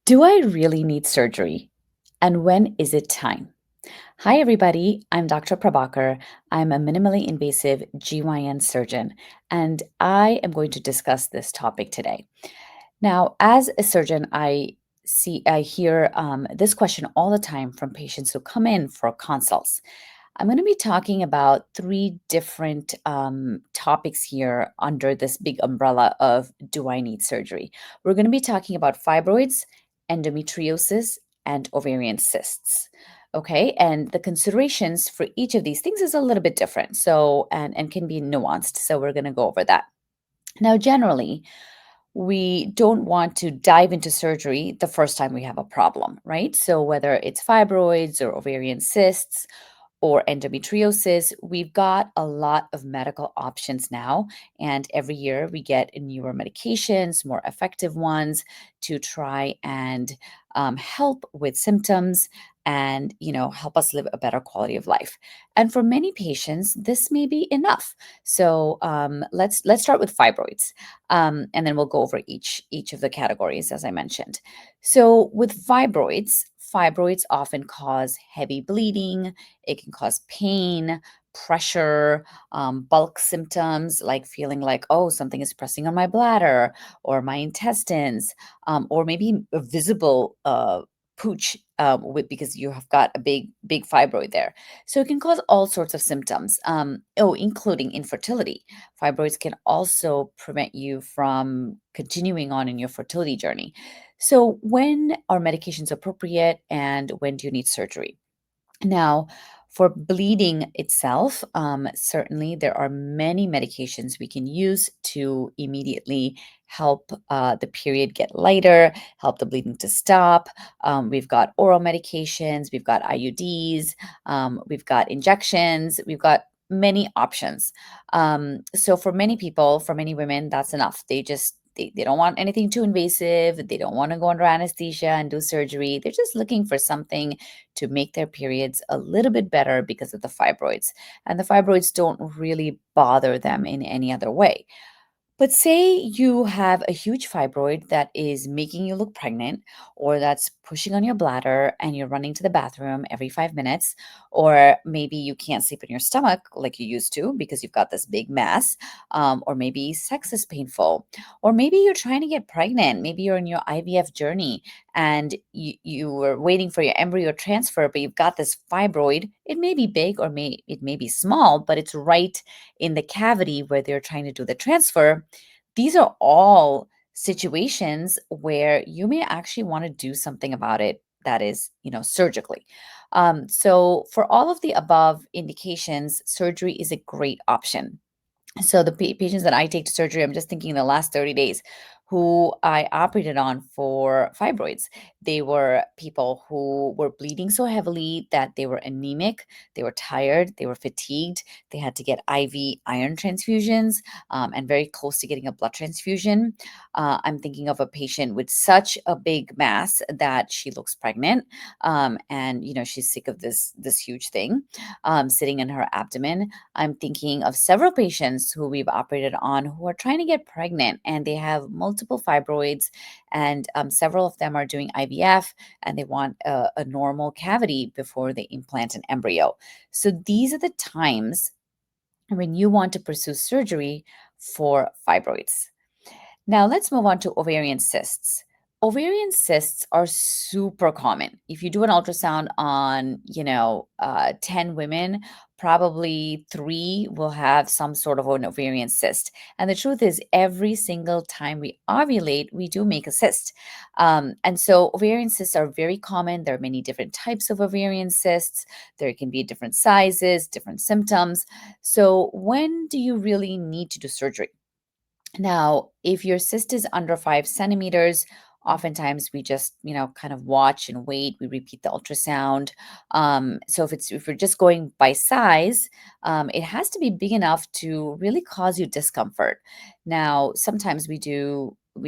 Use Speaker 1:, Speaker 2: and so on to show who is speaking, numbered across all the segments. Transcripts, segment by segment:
Speaker 1: Do I really need surgery? And when is it time? Hi, everybody. I'm Dr. Prabhakar. I'm a minimally invasive GYN surgeon, and I am going to discuss this topic today. Now, as a surgeon, I hear this question all the time from patients who come in for consults. I'm going to be talking about three different topics here under this big umbrella of do I need surgery? We're going to be talking about fibroids, endometriosis, and ovarian cysts. Okay, and the considerations for each of these things is a little bit different. So, and can be nuanced. So, we're going to go over that. Now, generally, we don't want to dive into surgery the first time we have a problem, right? So, whether it's fibroids or ovarian cysts, or endometriosis, we've got a lot of medical options now. And every year we get newer medications, more effective ones to try and help with symptoms and help us live a better quality of life. And for many patients this may be enough. So let's start with fibroids, and then we'll go over each of the categories as I mentioned. So with fibroids often cause heavy bleeding. It can cause pain, pressure, bulk symptoms like feeling like, oh, something is pressing on my bladder or my intestines, or maybe a visible pooch because you have got a big fibroid there. So it can cause all sorts of symptoms, including infertility. Fibroids can also prevent you from continuing on in your fertility journey. So, when are medications appropriate and when do you need surgery? Now, for bleeding itself, certainly there are many medications we can use to immediately help the period get lighter, help the bleeding to stop. We've got oral medications, we've got IUDs, we've got injections, we've got many options. So for many people, for many women, that's enough. They don't want anything too invasive. They don't want to go under anesthesia and do surgery. They're just looking for something to make their periods a little bit better because of the fibroids. And the fibroids don't really bother them in any other way. But say you have a huge fibroid that is making you look pregnant, or that's pushing on your bladder and you're running to the bathroom every 5 minutes, or maybe you can't sleep in your stomach like you used to because you've got this big mass, or maybe sex is painful, or maybe you're trying to get pregnant. Maybe you're in your IVF journey and you were waiting for your embryo transfer, but you've got this fibroid. It may be big or it may be small, but it's right in the cavity where they're trying to do the transfer. These are all situations where you may actually want to do something about it that is, surgically. So, for all of the above indications, surgery is a great option. So the patients that I take to surgery, I'm just thinking in the last 30 days, who I operated on for fibroids. They were people who were bleeding so heavily that they were anemic, they were tired, they were fatigued, they had to get IV iron transfusions, and very close to getting a blood transfusion. I'm thinking of a patient with such a big mass that she looks pregnant, and she's sick of this huge thing sitting in her abdomen. I'm thinking of several patients who we've operated on who are trying to get pregnant and they have multiple fibroids, and several of them are doing IVF and they want a normal cavity before they implant an embryo. So these are the times when you want to pursue surgery for fibroids. Now let's move on to ovarian cysts. Ovarian cysts are super common. If you do an ultrasound on, 10 women, probably three will have some sort of an ovarian cyst. And the truth is, every single time we ovulate, we do make a cyst. And so ovarian cysts are very common. There are many different types of ovarian cysts. There can be different sizes, different symptoms. So when do you really need to do surgery? Now, if your cyst is under 5 centimeters, oftentimes we just, kind of watch and wait. We repeat the ultrasound. So if we're just going by size, it has to be big enough to really cause you discomfort. Now, sometimes we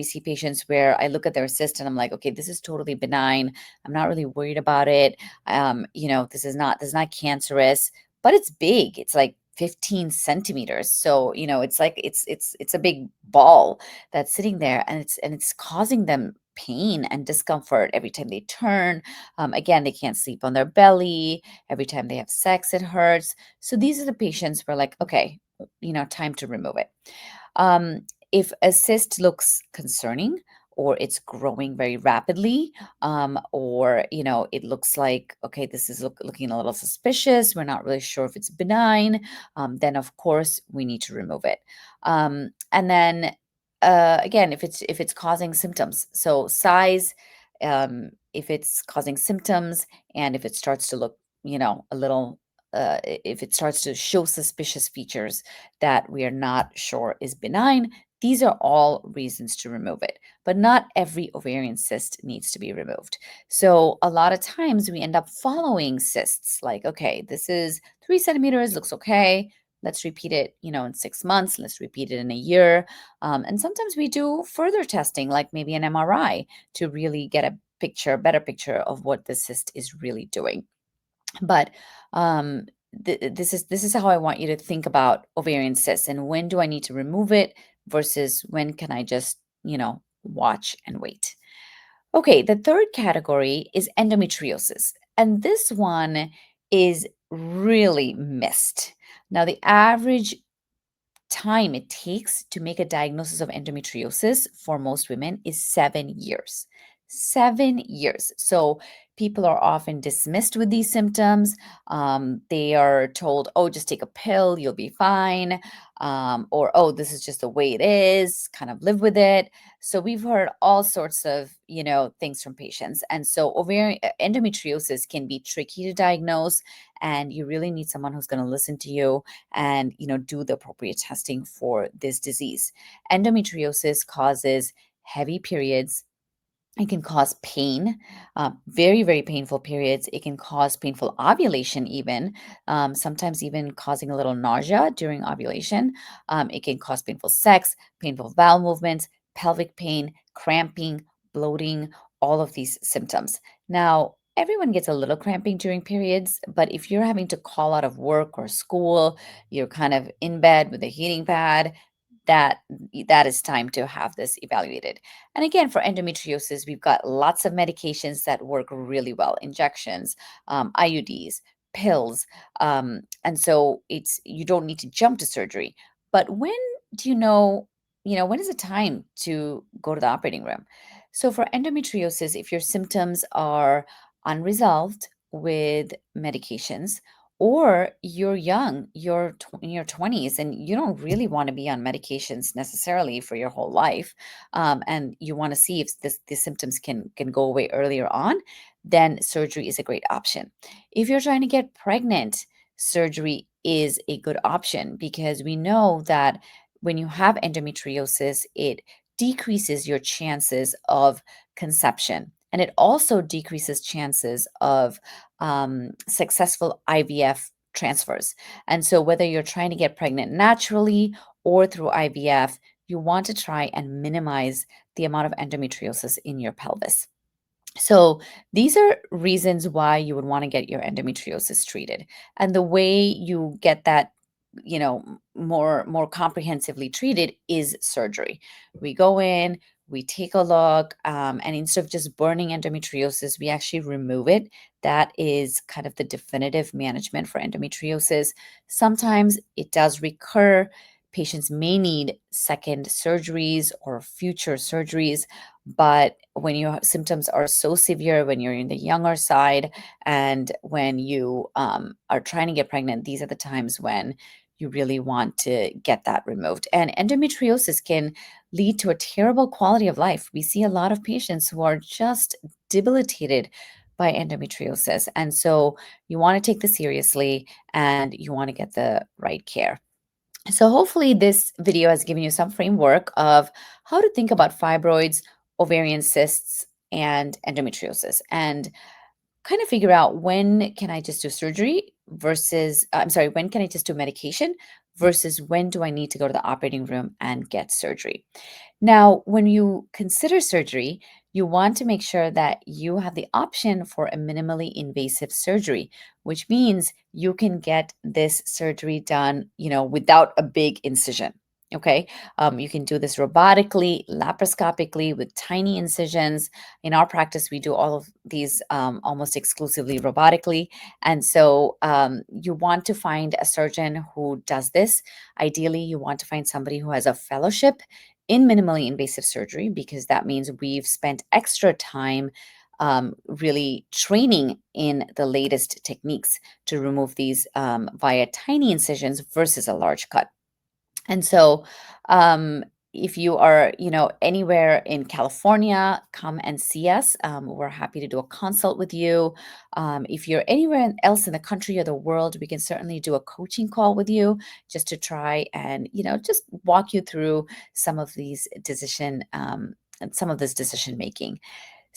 Speaker 1: see patients where I look at their cyst and I'm like, okay, this is totally benign. I'm not really worried about it. This is not cancerous, but it's big. It's like 15 centimeters. So, it's like it's a big ball that's sitting there, and it's causing them pain and discomfort every time they turn. Again, they can't sleep on their belly. Every time they have sex, it hurts. So these are the patients where like, okay, time to remove it. If a cyst looks concerning, or it's growing very rapidly, or it looks like, okay, this is looking a little suspicious, we're not really sure if it's benign, then of course we need to remove it. And then again, if it's causing symptoms, so size, if it's causing symptoms, and if it starts to look, a little, if it starts to show suspicious features that we are not sure is benign, these are all reasons to remove it. But not every ovarian cyst needs to be removed. So a lot of times we end up following cysts like, okay, this is 3 centimeters, looks okay. Let's repeat it, in 6 months. Let's repeat it in a year. And sometimes we do further testing, like maybe an MRI, to really get a better picture of what the cyst is really doing. But this is how I want you to think about ovarian cysts, and when do I need to remove it versus when can I just, watch and wait. Okay, the third category is endometriosis, and this one is really missed. Now, the average time it takes to make a diagnosis of endometriosis for most women is 7 years. 7 years. So people are often dismissed with these symptoms. They are told, oh, just take a pill, you'll be fine. Or, oh, this is just the way it is, kind of live with it. So we've heard all sorts of, things from patients. And so ovarian endometriosis can be tricky to diagnose, and you really need someone who's going to listen to you and do the appropriate testing for this disease. Endometriosis causes heavy periods. It can cause pain, very, very painful periods. It can cause painful ovulation, even sometimes even causing a little nausea during ovulation. It can cause painful sex, painful bowel movements, pelvic pain, cramping, bloating, all of these symptoms. Now, everyone gets a little cramping during periods, but if you're having to call out of work or school, you're kind of in bed with a heating pad, that that is time to have this evaluated. And again, for endometriosis, we've got lots of medications that work really well: injections, IUDs, pills. And so you don't need to jump to surgery. But when do when is it time to go to the operating room? So for endometriosis, if your symptoms are unresolved with medications, or you're young, you're in your 20s, and you don't really want to be on medications necessarily for your whole life, and you want to see if the symptoms can go away earlier on, then surgery is a great option. If you're trying to get pregnant, surgery is a good option, because we know that when you have endometriosis, it decreases your chances of conception, and it also decreases chances of successful IVF transfers. And so, whether you're trying to get pregnant naturally or through IVF, you want to try and minimize the amount of endometriosis in your pelvis. So these are reasons why you would want to get your endometriosis treated. And the way you get that, more comprehensively treated is surgery. We go in, we take a look, and instead of just burning endometriosis, we actually remove it. That is kind of the definitive management for endometriosis. Sometimes it does recur. Patients may need second surgeries or future surgeries, but when your symptoms are so severe, when you're in the younger side, and when you are trying to get pregnant, these are the times when you really want to get that removed. And endometriosis can lead to a terrible quality of life. We see a lot of patients who are just debilitated by endometriosis. And so you want to take this seriously, and you want to get the right care. So hopefully this video has given you some framework of how to think about fibroids, ovarian cysts, and endometriosis, and kind of figure out when can I just do surgery versus, I'm sorry, when can I just do medication versus when do I need to go to the operating room and get surgery. Now, when you consider surgery, you want to make sure that you have the option for a minimally invasive surgery, which means you can get this surgery done, without a big incision. Okay. You can do this robotically, laparoscopically with tiny incisions. In our practice, we do all of these almost exclusively robotically. And so you want to find a surgeon who does this. Ideally, you want to find somebody who has a fellowship in minimally invasive surgery, because that means we've spent extra time really training in the latest techniques to remove these via tiny incisions versus a large cut. And so, if you are, anywhere in California, come and see us. We're happy to do a consult with you. If you're anywhere else in the country or the world, we can certainly do a coaching call with you just to try and, just walk you through some of these and some of this decision making.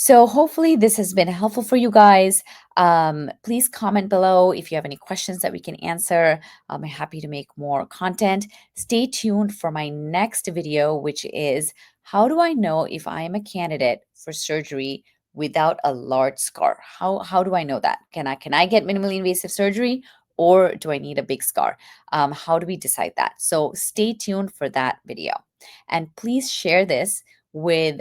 Speaker 1: So hopefully this has been helpful for you guys. Please comment below if you have any questions that we can answer. I'm happy to make more content. Stay tuned for my next video, which is how do I know if I am a candidate for surgery without a large scar? How do I know that? Can I get minimally invasive surgery, or do I need a big scar? How do we decide that? So stay tuned for that video. And please share this with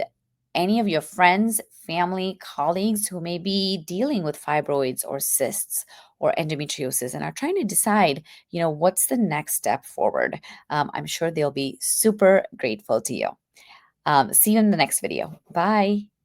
Speaker 1: any of your friends, family, colleagues who may be dealing with fibroids or cysts or endometriosis and are trying to decide, what's the next step forward. I'm sure they'll be super grateful to you. See you in the next video. Bye.